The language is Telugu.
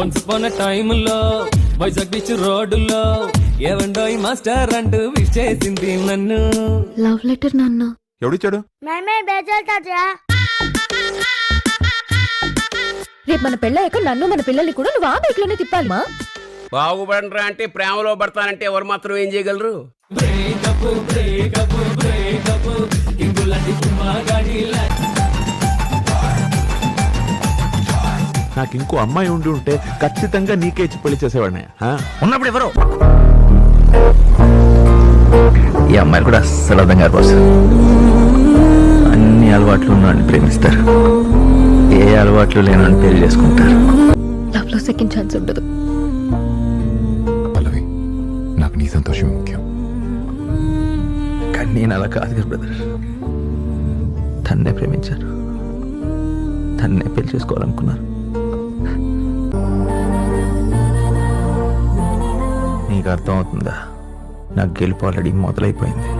వన్స్ పోన టైంలో వైజాగ్ బీచ్ రోడ్డులో ఏవండోయ్ మాస్టర్ అంటూ విష్ చేసింది నన్ను. లవ్ లెటర్ నాన్న. ఎవడిచ్చాడు? రేపు మన పెళ్ళయ్యాక నన్ను మన పిల్లల్ని కూడా నువ్వు ఆ బైక్ లోనే తిప్పాలి మా. బాగుపడరా అంటే ప్రేమలో పడతానంటే ఎవరు మాత్రం ఏం చేయగలరు? నాకు ఇంకో అమ్మాయి ఉండి ఉంటే ఖచ్చితంగా నీకే ఇచ్చి పెళ్లి చేసేవాడిని. ఉన్నప్పుడు ఎవరు? ఈ అమ్మాయిలు కూడా అస్సలు అర్థం కాదు బాస్. అన్ని అలవాట్లు ఉన్నవాడిని ప్రేమిస్తారు, ఏ అలవాట్లు లేనని పెళ్లి చేసుకుంటారు. లవ్ లో సెకండ్ ఛాన్స్ ఉండదు. పల్లవి, నాకు నీ సంతోషం ముఖ్యం. కానీ నేను అలా కాదు కదా బ్రదర్. తన్నే ప్రేమించాను, తన్నే పెళ్లి చేసుకోవాలనుకున్నాను. నీకు అర్థం అవుతుందా? నాకు గెలుపు ఆల్రెడీ మొదలైపోయింది.